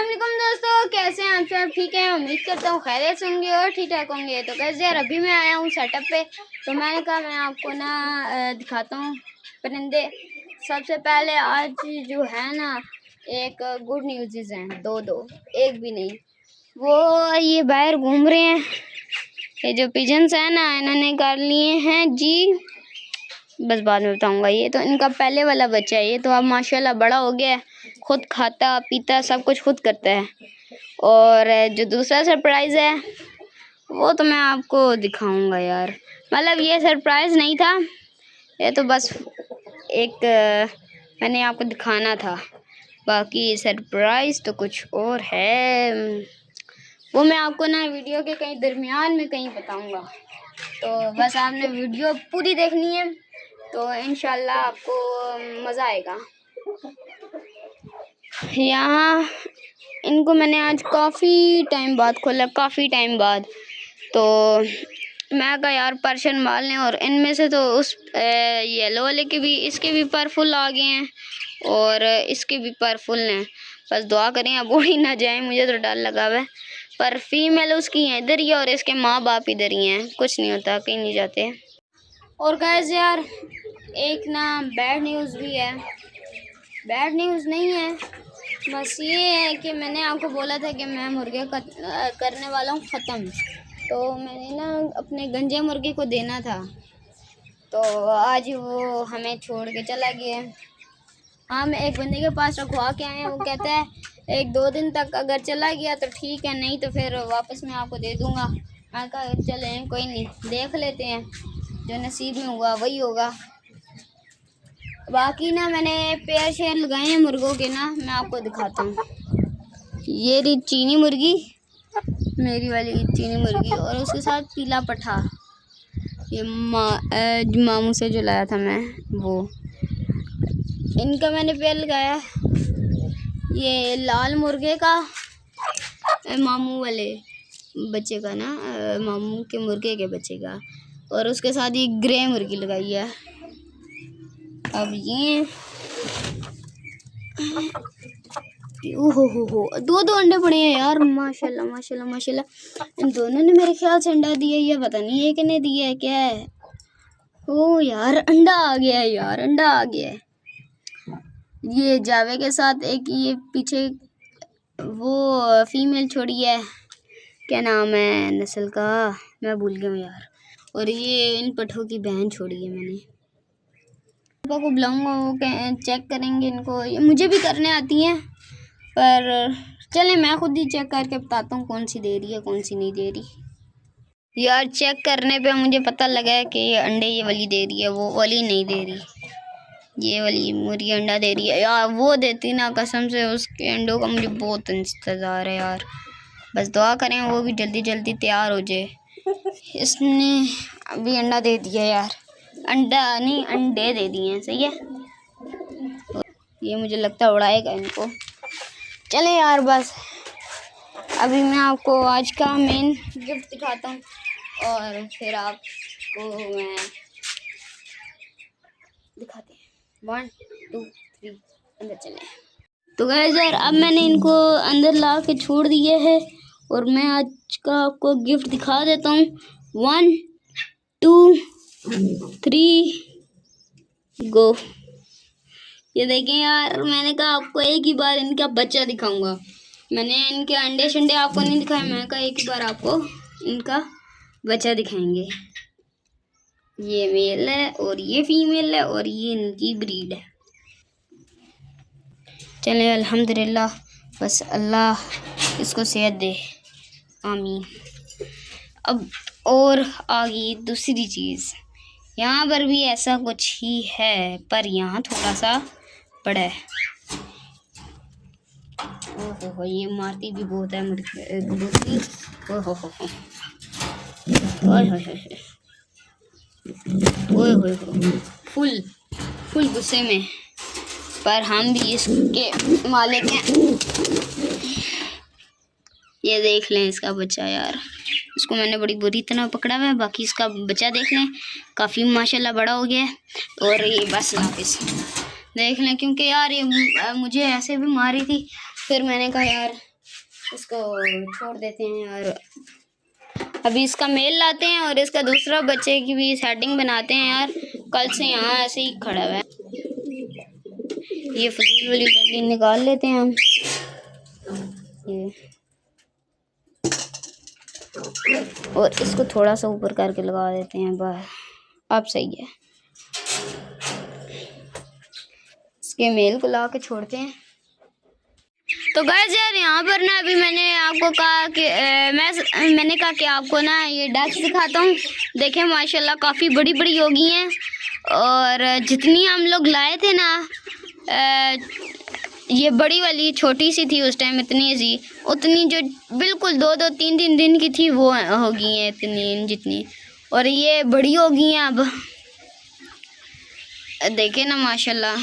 वालेकुम दोस्तों, कैसे हैं आप सब? ठीक है, उम्मीद करता हूँ खैरियत से होंगे और ठीक ठाक होंगे। तो कैसे यार, अभी मैं आया हूँ सेटअप पे, तो मैंने कहा मैं आपको ना दिखाता हूँ परिंदे। सबसे पहले आज जो है ना, एक गुड न्यूज़ हैं, दो एक भी नहीं। वो ये बाहर घूम रहे हैं, ये जो पिजन्स हैं ना, इन्होंने कर लिए हैं जी, बस बाद में बताऊंगा। ये तो इनका पहले वाला बच्चा है, ये तो अब माशाल्लाह बड़ा हो गया है, खुद खाता पीता सब कुछ खुद करता है। और जो दूसरा सरप्राइज़ है वो तो मैं आपको दिखाऊंगा यार, मतलब ये सरप्राइज़ नहीं था, ये तो बस एक मैंने आपको दिखाना था। बाकी सरप्राइज़ तो कुछ और है, वो मैं आपको ना वीडियो के कहीं दरमियान में कहीं बताऊंगा। तो बस आपने वीडियो पूरी देखनी है, तो इंशाल्लाह आपको मज़ा आएगा। यहाँ इनको मैंने आज काफ़ी टाइम बाद खोला, काफ़ी टाइम बाद। तो मैं कहा यार पर्शियन माल लें, और इनमें से तो उस येलो वाले के भी, इसके भी पर फुल आ गए हैं और इसके भी पर फुल हैं। बस दुआ करें अब उड़ ही ना जाए, मुझे तो डर लगा हुआ है। पर फीमेल उसकी हैं इधर ही है और इसके माँ बाप इधर ही हैं, कुछ नहीं होता, कहीं नहीं जाते। और गाइस यार एक ना बैड न्यूज़ भी है, बैड न्यूज़ नहीं है, बस ये है कि मैंने आपको बोला था कि मैं मुर्गे करने वाला हूँ ख़त्म। तो मैंने ना अपने गंजे मुर्गे को देना था, तो आज वो हमें छोड़ के चला गया। हम एक बंदे के पास रखवा के आए हैं, वो कहता है 1-2 दिन तक अगर चला गया तो ठीक है, नहीं तो फिर वापस मैं आपको दे दूँगा। मैं कहा चलें कोई नहीं, देख लेते हैं, जो नसीब में हुआ वही होगा। बाकी ना मैंने पेयर शेयर लगाए हैं मुर्गों के ना, मैं आपको दिखाता हूँ। ये रही चीनी मुर्गी, मेरी वाली चीनी मुर्गी, और उसके साथ पीला पठा, ये मामू से जो लाया था मैं वो, इनका मैंने पेयर लगाया। ये लाल मुर्गे का मामू वाले बच्चे का ना, मामू के मुर्गे के बच्चे का, और उसके साथ ये ग्रे मुर्गी लगाई है। अब ये हो 2 अंडे पड़े हैं यार, माशाल्लाह माशाल्लाह माशाल्लाह। इन दोनों ने मेरे ख्याल से अंडा दिया, ये पता नहीं है किसने दिया है, क्या है। ओ यार अंडा आ गया है यार, अंडा आ गया है। ये जावे के साथ एक ये पीछे वो फीमेल छोड़ी है, क्या नाम है नस्ल का, मैं भूल गया हूँ यार। और ये इन पठों की बहन छोड़ी है मैंने। पापा को बुलाऊंगा, वो चेक करेंगे इनको, ये मुझे भी करने आती हैं, पर चलें मैं खुद ही चेक करके बताता हूँ कौन सी दे रही है कौन सी नहीं दे रही। यार चेक करने पे मुझे पता लगा है कि ये अंडे ये वाली दे रही है, वो वाली नहीं दे रही। ये वाली मुर्गी अंडा दे रही है यार, वो देती ना कसम से, उसके अंडों का मुझे बहुत इंतज़ार है यार। बस दुआ करें वो भी जल्दी जल्दी तैयार हो जाए। इसने अभी अंडा दे दिया यार, अंडा नहीं अंडे दे दिए हैं, सही है। ये मुझे लगता है उड़ाएगा इनको। चले यार बस अभी मैं आपको आज का मेन गिफ्ट दिखाता हूँ, और फिर आपको मैं दिखाते हैं। 1 2 3 अंदर चले। तो गाइस यार अब मैंने इनको अंदर ला के छोड़ दिए है, और मैं आज का आपको गिफ्ट दिखा देता हूँ। 1 2 3 गो। ये देखें यार, मैंने कहा आपको एक ही बार इनका बच्चा दिखाऊंगा, मैंने इनके अंडे शंडे आपको नहीं दिखाए, मैंने कहा एक ही बार आपको इनका बच्चा दिखाएंगे। ये मेल है और ये फीमेल है और ये इनकी ब्रीड है। चलें अल्हम्दुलिल्लाह, बस अल्लाह इसको सेहत दे, आमीन। अब और आ गई दूसरी चीज़, यहाँ पर भी ऐसा कुछ ही है, पर यहाँ थोड़ा सा बड़ा है। ओहो ये मारती भी बहुत है मुर्गी। ओहो ओए फुल गुस्से में, पर हम भी इसके मालिक हैं। ये देख लें इसका बच्चा यार, इसको मैंने बड़ी बुरी तरह पकड़ा हुआ है, बाकी इसका बच्चा देख लें काफ़ी माशाल्लाह बड़ा हो गया है। और ये बस वापस देख लें, क्योंकि यार ये मुझे ऐसे भी मारी थी, फिर मैंने कहा यार इसको छोड़ देते हैं और अभी इसका मेल लाते हैं और इसका दूसरा बच्चे की भी सेटिंग बनाते हैं यार। कल से यहाँ ऐसे ही खड़ा हुआ है। ये फजूल वाली डंडी निकाल लेते हैं हम। ये और इसको थोड़ा सा ऊपर करके लगा देते हैं बस। अब सही है। इसके मेल को ला के छोड़ते हैं। तो गाइस यार यहाँ पर ना अभी मैंने आपको कहा कि मैंने कहा कि आपको ना ये डक्स दिखाता हूँ। देखें माशाल्लाह काफ़ी बड़ी बड़ी हो गई हैं और जितनी हम लोग लाए थे ना ये बड़ी वाली छोटी सी थी उस टाइम इतनी सी, उतनी जो बिल्कुल 2-2 3-3 दिन की थी वो हो गई हैं इतनी जितनी, और ये बड़ी हो गई हैं अब। देखें ना माशाल्लाह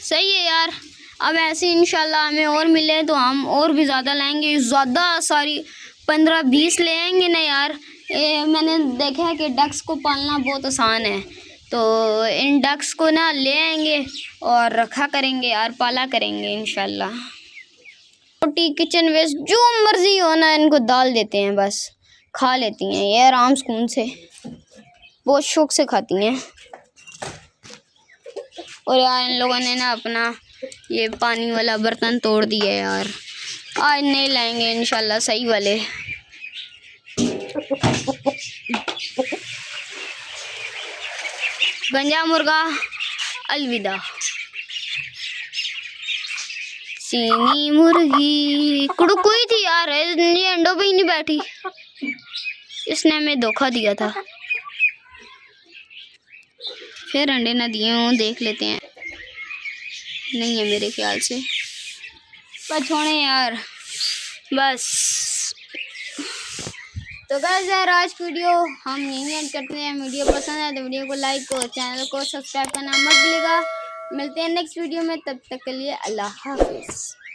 सही है यार। अब ऐसे इंशाल्लाह हमें और मिले तो हम और भी ज़्यादा लाएंगे, ज़्यादा सारी 15-20 ले आएंगे ना यार। मैंने देखा है कि डक्स को पालना बहुत आसान है, तो इन डक्स को ना ले आएंगे और रखा करेंगे यार, पाला करेंगे इंशाल्लाह। रोटी किचन वेस्ट जो मर्ज़ी हो ना इनको डाल देते हैं, बस खा लेती हैं ये आराम सुकून से, बहुत शौक़ से खाती हैं। और यार इन लोगों ने ना अपना ये पानी वाला बर्तन तोड़ दिया है यार। आज नहीं लाएंगे इंशाल्लाह सही वाले। गंजा मुर्गा अलविदा। चीनी मुर्गी कुड़कुई थी यार, ये अंडों पे ही नहीं बैठी, इसने हमें धोखा दिया था। फिर अंडे ना दिए हों, देख लेते हैं। नहीं है मेरे ख्याल से, पर छोड़े यार बस। तो गाइस यार आज की वीडियो हम यहीं एंड करते हैं। वीडियो पसंद है तो वीडियो को लाइक और चैनल को सब्सक्राइब करना मत भूलिएगा। मिलते हैं नेक्स्ट वीडियो में, तब तक के लिए अल्लाह हाफिज़।